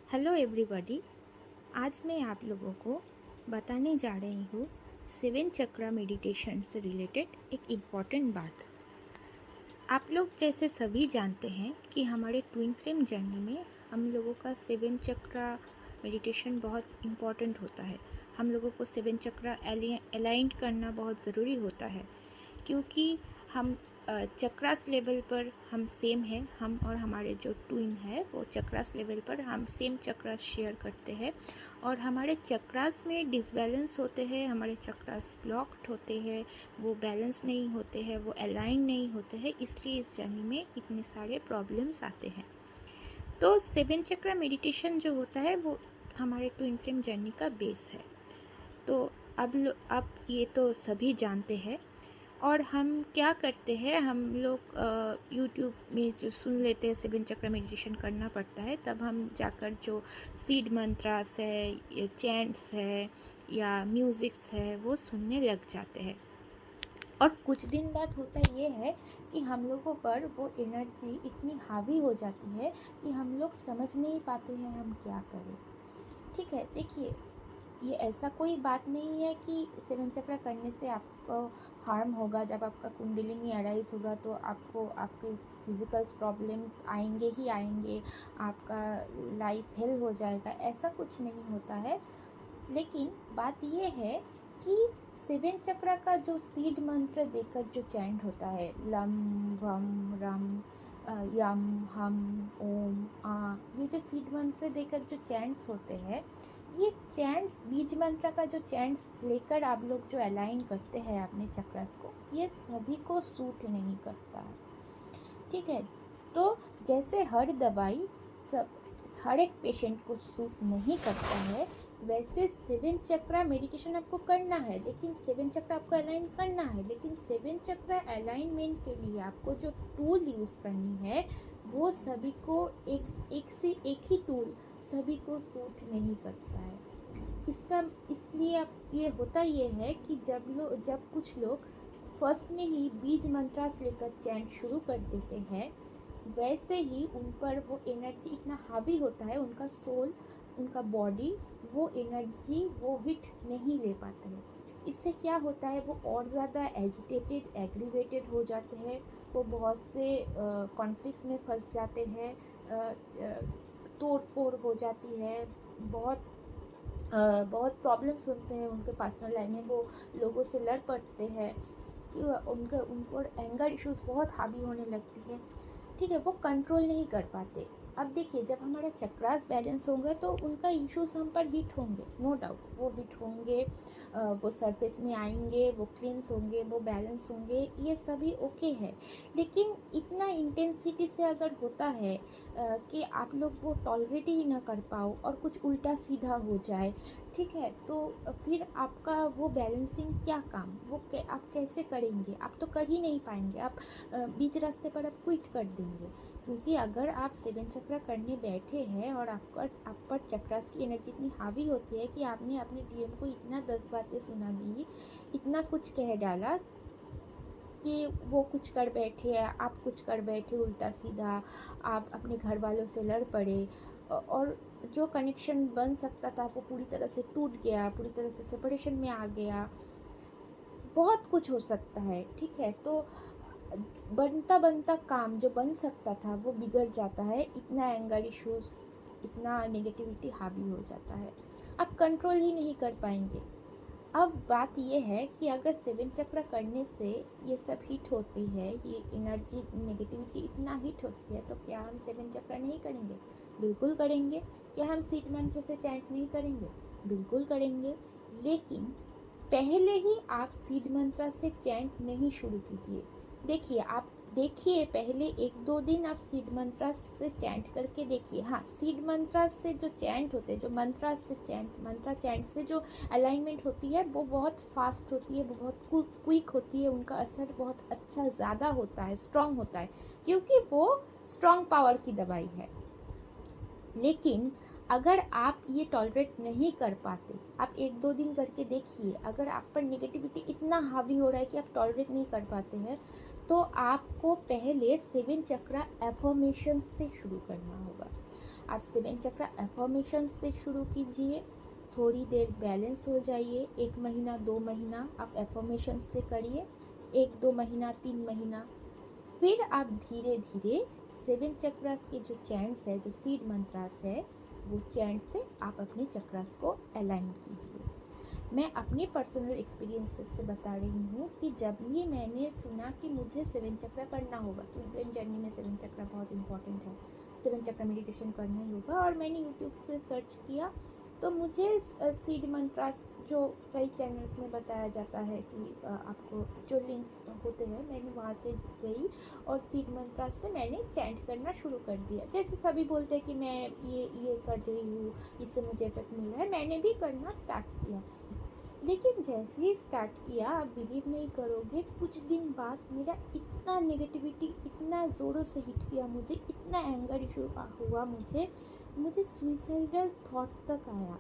Hello everybody. आज मैं आप लोगों को बताने जा रही हूँ 7 चक्रा मेडिटेशन से रिलेटेड एक इम्पॉर्टेंट बात। आप लोग जैसे सभी जानते हैं कि हमारे ट्विन फ्लेम जर्नी में हम लोगों का 7 चक्रा मेडिटेशन बहुत इम्पॉर्टेंट होता है। हम लोगों को 7 चक्रा अलाइन करना बहुत ज़रूरी होता है, क्योंकि हम चक्रास लेवल पर हम सेम हैं। हम और हमारे जो ट्विन है वो चक्रास लेवल पर हम सेम चक्रास शेयर करते हैं, और हमारे चक्रास में डिसबैलेंस होते हैं, हमारे चक्रास ब्लॉक्ड होते हैं, वो बैलेंस नहीं होते हैं, वो अलाइन नहीं होते हैं। इसलिए इस जर्नी में इतने सारे प्रॉब्लम्स आते हैं। तो 7 चक्रा मेडिटेशन जो होता है वो हमारे ट्विन फ्लेम जर्नी का बेस है। तो अब ये तो सभी जानते हैं। और हम क्या करते हैं, हम लोग यूट्यूब में जो सुन लेते हैं 7 चक्रा मेडिटेशन करना पड़ता है, तब हम जाकर जो सीड मंत्रास है या चैंट्स है या म्यूज़िक्स है वो सुनने लग जाते हैं। और कुछ दिन बाद होता ये है कि हम लोगों पर वो एनर्जी इतनी हावी हो जाती है कि हम लोग समझ नहीं पाते हैं हम क्या करें। ठीक है, देखिए, ये ऐसा कोई बात नहीं है कि 7 चक्रा करने से आपको हार्म होगा। जब आपका कुंडलिनी अराइज होगा तो आपको आपके फिजिकल प्रॉब्लम्स आएंगे ही आएंगे, आपका लाइफ हेल हो जाएगा, ऐसा कुछ नहीं होता है। लेकिन बात ये है कि 7 चक्रा का जो सीड मंत्र देकर जो चैंट होता है, लम वम रम यम हम ओम आ, ये जो सीड मंत्र देकर जो चैंट्स होते हैं, ये चैंट्स बीज मंत्र का जो चैंट्स लेकर आप लोग जो अलाइन करते हैं अपने चक्रास को, ये सभी को सूट नहीं करता है। ठीक है, तो जैसे हर दवाई सब हर एक पेशेंट को सूट नहीं करता है, वैसे 7 चक्रा मेडिटेशन आपको करना है, लेकिन 7 चक्रा आपको अलाइन करना है। लेकिन 7 चक्रा अलाइनमेंट के लिए आपको जो टूल यूज़ करनी है वो सभी को एक ही टूल सभी को सूट नहीं करता है। इसलिए आप ये होता ये है कि जब कुछ लोग फर्स्ट में ही बीज मंत्रास लेकर चैंट शुरू कर देते हैं, वैसे ही उन पर वो एनर्जी इतना हावी होता है, उनका सोल, उनका बॉडी वो एनर्जी वो हिट नहीं ले पाता है। इससे क्या होता है, वो और ज़्यादा एजिटेटेड एग्रीवेटेड हो जाते हैं, वो बहुत से कॉन्फ्लिक्ट्स में फंस जाते हैं, तोड़ फोड़ हो जाती है, बहुत प्रॉब्लम्स होते हैं उनके पर्सनल लाइफ में, वो लोगों से लड़ पड़ते हैं कि उन पर एंगर इश्यूज बहुत हावी होने लगती है। ठीक है, वो कंट्रोल नहीं कर पाते। अब देखिए, जब हमारे चक्रास बैलेंस होंगे तो उनका इश्यूज हम पर हिट होंगे, नो डाउट वो हिट होंगे, वो सरफेस में आएंगे, वो क्लींस होंगे, वो बैलेंस होंगे, ये सभी ओके है। लेकिन इतना इंटेंसिटी से अगर होता है कि आप लोग वो टॉलरेट ही ना कर पाओ और कुछ उल्टा सीधा हो जाए, ठीक है, तो फिर आपका वो बैलेंसिंग क्या काम, आप कैसे करेंगे? आप तो कर ही नहीं पाएंगे, आप बीच रास्ते पर आप क्विट कर देंगे। क्योंकि अगर आप 7 चक्रा करने बैठे हैं और आप पर चक्रास की एनर्जी इतनी हावी होती है कि आपने अपने डीएम को इतना 10 बातें सुना दी, इतना कुछ कह डाला कि वो कुछ कर बैठे, आप कुछ कर बैठे उल्टा सीधा, आप अपने घर वालों से लड़ पड़े, और जो कनेक्शन बन सकता था वो पूरी तरह से टूट गया, पूरी तरह से सेपरेशन में आ गया, बहुत कुछ हो सकता है। ठीक है, तो बनता बनता काम जो बन सकता था वो बिगड़ जाता है, इतना एंगर इश्यूज, इतना नेगेटिविटी हावी हो जाता है, आप कंट्रोल ही नहीं कर पाएंगे। अब बात ये है कि अगर 7 चक्रा करने से ये सब हिट होती है, ये एनर्जी नेगेटिविटी इतना हिट होती है, तो क्या हम 7 चक्रा नहीं करेंगे? बिल्कुल करेंगे। क्या हम सीड मंत्र से चैंट नहीं करेंगे? बिल्कुल करेंगे। लेकिन पहले ही आप सीड मंत्र से चैंट नहीं शुरू कीजिए। देखिए पहले 1-2 दिन आप सीड मंत्रा से चैंट करके देखिए। हाँ, सीड मंत्रा से जो चैंट होते हैं, जो मंत्रा चैंट से जो अलाइनमेंट होती है वो बहुत फास्ट होती है, वो बहुत क्विक होती है, उनका असर बहुत अच्छा ज़्यादा होता है, स्ट्रॉन्ग होता है, क्योंकि वो स्ट्रॉन्ग पावर की दवाई है। लेकिन अगर आप ये टॉलरेट नहीं कर पाते, आप 1-2 दिन करके देखिए, अगर आप पर नेगेटिविटी इतना हावी हो रहा है कि आप टॉलरेट नहीं कर पाते हैं, तो आपको पहले 7 चक्रा एफर्मेशन से शुरू करना होगा। आप 7 चक्र एफर्मेशन से शुरू कीजिए, थोड़ी देर बैलेंस हो जाइए, 1 महीना 2 महीना आप एफर्मेशन से करिए, 1-2 महीना 3 महीना, फिर आप धीरे धीरे 7 चक्रास के जो चैंट्स है, जो सीड मंत्रास है, वो चैंट से आप अपने चक्रास को अलाइन कीजिए। मैं अपने पर्सनल एक्सपीरियंसेस से बता रही हूँ कि जब भी मैंने सुना कि मुझे 7 चक्र करना होगा, ट्विन फ्लेम जर्नी में 7 चक्र बहुत इंपॉर्टेंट है, 7 चक्र मेडिटेशन करना ही होगा, और मैंने यूट्यूब से सर्च किया तो मुझे सीड मंत्रास जो कई चैनल्स में बताया जाता है कि आपको जो लिंक्स होते हैं, मैंने वहाँ से गई और सीड मंत्रास से मैंने चैंट करना शुरू कर दिया। जैसे सभी बोलते हैं कि मैं ये कर रही हूँ, इससे मुझे इफेक्ट मिल रहा है, मैंने भी करना स्टार्ट किया। लेकिन जैसे ही स्टार्ट किया, आप बिलीव नहीं करोगे, कुछ दिन बाद मेरा इतना नेगेटिविटी इतना ज़ोरों से हिट किया, मुझे इतना एंगर इशू हुआ, मुझे सुइसाइडल थॉट तक आया।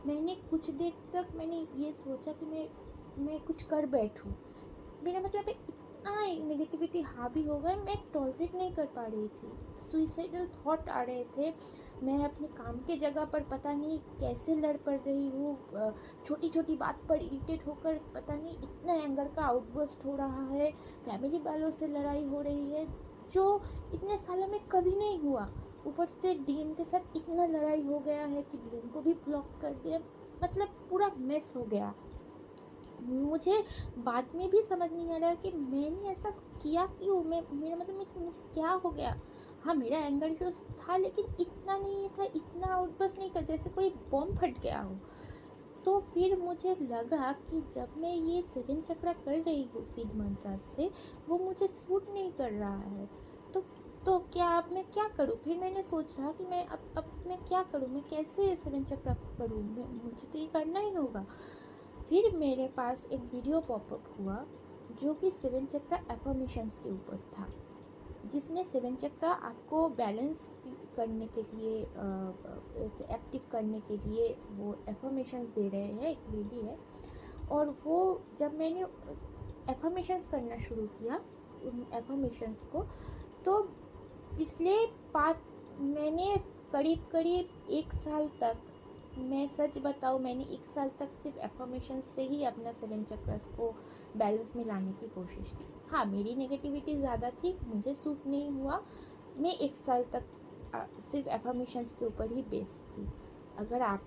मैंने कुछ देर तक मैंने ये सोचा कि मैं कुछ कर बैठूं। मेरा मतलब इतना नेगेटिविटी हावी हो गया, मैं टॉलरेट नहीं कर पा रही थी, सुइसाइडल थॉट आ रहे थे। मैं अपने काम के जगह पर पता नहीं कैसे लड़ पड़ रही हूँ, छोटी छोटी बात पर इरिटेट होकर पता नहीं इतना एंगर का आउटबर्स्ट हो रहा है, फैमिली वालों से लड़ाई हो रही है जो इतने सालों में कभी नहीं हुआ। ऊपर से डीएम के साथ इतना लड़ाई हो गया है कि डीएम को भी ब्लॉक कर दिया, मतलब पूरा मेस हो गया। मुझे बाद में भी समझ नहीं आ रहा कि मैंने ऐसा किया क्यों, मेरा मतलब मुझे क्या हो गया। हाँ, मेरा एंगर इश्यूज था, लेकिन इतना नहीं था, इतना आउटबर्स्ट नहीं था जैसे कोई बॉम्ब फट गया हो। तो फिर मुझे लगा कि जब मैं ये 7 चक्र कर रही हूँ सीड मंत्र से, वो मुझे सूट नहीं कर रहा है। तो क्या अब मैं क्या करूँ? फिर मैंने सोचा कि मैं अब मैं क्या करूँ, मैं कैसे 7 चक्र करूँ, मुझे तो ये करना ही होगा। फिर मेरे पास एक वीडियो पॉपअप हुआ जो कि 7 चक्र एफर्मेशंस के ऊपर था, जिसमें 7 चक्र आपको बैलेंस करने के लिए, एक्टिव करने के लिए वो एफर्मेशंस दे रहे हैं। एक लेडी है, और वो जब मैंने एफर्मेशंस करना शुरू किया उन एफर्मेशंस को, तो पिछले मैंने करीब 1 साल तक, मैं सच बताऊँ, मैंने 1 साल तक सिर्फ एफर्मेशन से ही अपना 7 चक्रास को बैलेंस में लाने की कोशिश की। हाँ, मेरी नेगेटिविटी ज़्यादा थी, मुझे सूट नहीं हुआ। मैं 1 साल तक सिर्फ एफर्मेशंस के ऊपर ही बेस्ड थी। अगर आप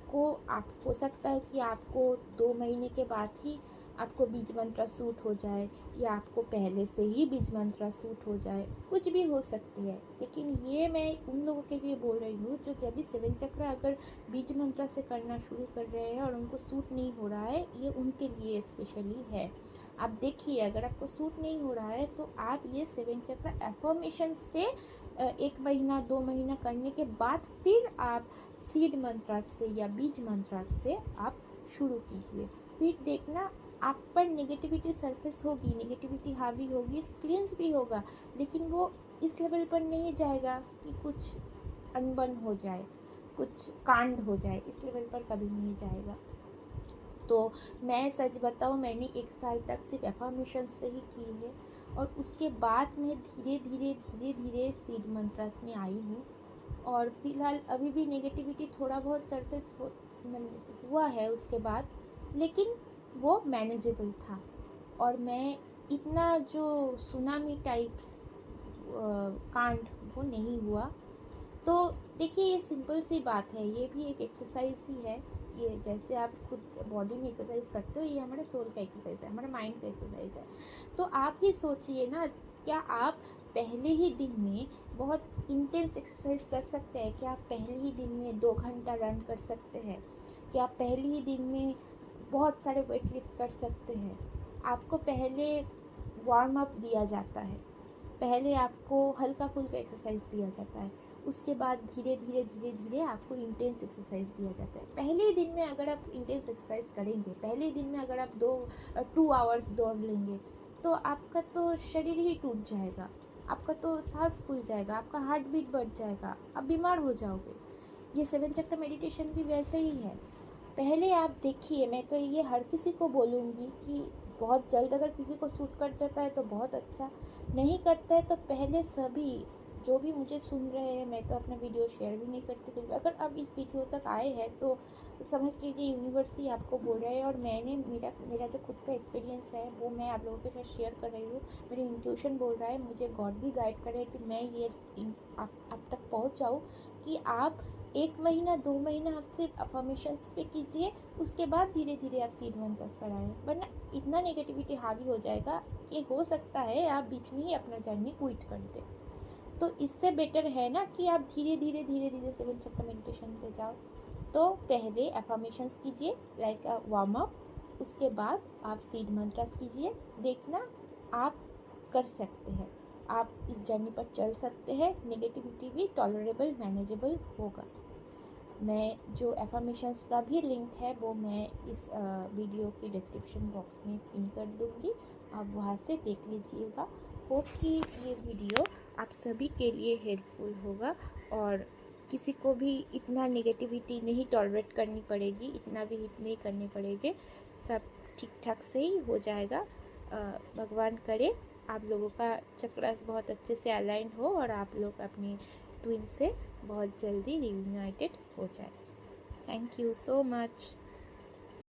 हो सकता है कि आपको 2 महीने के बाद ही आपको बीज मंत्र सूट हो जाए, या आपको पहले से ही बीज मंत्र सूट हो जाए, कुछ भी हो सकती है। लेकिन ये मैं उन लोगों के लिए बोल रही हूँ जो जब भी 7 चक्र अगर बीज मंत्र से करना शुरू कर रहे हैं और उनको सूट नहीं हो रहा है, ये उनके लिए स्पेशली है। आप देखिए, अगर आपको सूट नहीं हो रहा है तो आप ये 7 चक्र एफर्मेशन से 1 महीना 2 महीना करने के बाद फिर आप सीड मंत्र से या बीज मंत्र से आप शुरू कीजिए। फिर देखना आप पर नेगेटिविटी सरफेस होगी, नेगेटिविटी हावी होगी, क्लींस भी होगा, लेकिन वो इस लेवल पर नहीं जाएगा कि कुछ अनबन हो जाए, कुछ कांड हो जाए, इस लेवल पर कभी नहीं जाएगा। तो मैं सच बताऊँ, मैंने 1 साल तक सिर्फ एफर्मेशन से ही की है, और उसके बाद मैं धीरे धीरे सीड मंत्रस में आई हूँ। और फिलहाल अभी भी नेगेटिविटी थोड़ा बहुत सरफेस हुआ है उसके बाद, लेकिन वो मैनेजेबल था। और मैं इतना जो सुनामी टाइप्स कांड वो नहीं हुआ। तो देखिए, ये सिंपल सी बात है, ये भी एक एक्सरसाइज ही है। ये जैसे आप खुद बॉडी में एक्सरसाइज करते हो, ये हमारे सोल का एक्सरसाइज है, हमारे माइंड का एक्सरसाइज है। तो आप ही सोचिए ना, क्या आप पहले ही दिन में बहुत इंटेंस एक्सरसाइज कर सकते हैं? क्या आप पहले ही दिन में 2 घंटा रन कर सकते हैं? क्या आप पहले ही दिन में बहुत सारे वेट लिफ्ट कर सकते हैं? आपको पहले वार्म अप दिया जाता है, पहले आपको हल्का फुल्का एक्सरसाइज दिया जाता है, उसके बाद धीरे धीरे आपको इंटेंस एक्सरसाइज दिया जाता है। पहले दिन में अगर आप इंटेंस एक्सरसाइज करेंगे, पहले दिन में अगर आप 2 आवर्स दौड़ लेंगे, तो आपका तो शरीर ही टूट जाएगा, आपका तो सांस फूल जाएगा, आपका हार्ट बीट बढ़ जाएगा, आप बीमार हो जाओगे। ये 7 चक्र मेडिटेशन भी वैसे ही है। पहले आप देखिए, मैं तो ये हर किसी को बोलूँगी कि बहुत जल्द अगर किसी को सूट कर जाता है तो बहुत अच्छा, नहीं करता है तो पहले सभी जो भी मुझे सुन रहे हैं, मैं तो अपना वीडियो शेयर भी नहीं करती कुछ भी। अगर आप इस वीडियो तक आए हैं तो समझ लीजिए यूनिवर्स ही आपको बोल रहा है, और मैंने मेरा जो खुद का एक्सपीरियंस है वो मैं आप लोगों के साथ शेयर कर रही हूँ। मेरी इंट्यूशन बोल रहा है, मुझे गॉड भी गाइड कर रहा है कि मैं ये आप तक पहुँच जाऊँ कि आप 1 महीना 2 महीना आप सिर्फ अफर्मेशंस पे कीजिए, उसके बाद धीरे धीरे आप सीड मंत्रस पर आए, वरना इतना नेगेटिविटी हावी हो जाएगा कि हो सकता है आप बीच में ही अपना जर्नी क्विट कर दें। तो इससे बेटर है ना कि आप धीरे धीरे 7 चक्र मेडिटेशन पे जाओ। तो पहले अफर्मेशंस कीजिए लाइक वार्म अप, उसके बाद आप सीड मंत्रस कीजिए। देखना आप कर सकते हैं, आप इस जर्नी पर चल सकते हैं, नेगेटिविटी भी टॉलरेबल मैनेजेबल होगा। मैं जो एफर्मेशंस का भी लिंक है वो मैं इस वीडियो के डिस्क्रिप्शन बॉक्स में पिन कर दूँगी, आप वहाँ से देख लीजिएगा। होप कि ये वीडियो आप सभी के लिए हेल्पफुल होगा और किसी को भी इतना नेगेटिविटी नहीं टॉलरेट करनी पड़ेगी, इतना भी हिट नहीं करने पड़ेंगे, सब ठीक ठाक से ही हो जाएगा। भगवान करे आप लोगों का चक्रास बहुत अच्छे से अलाइन हो और आप लोग अपने ट्विन से बहुत जल्दी रियूनाइटेड हो जाए। Thank you so much.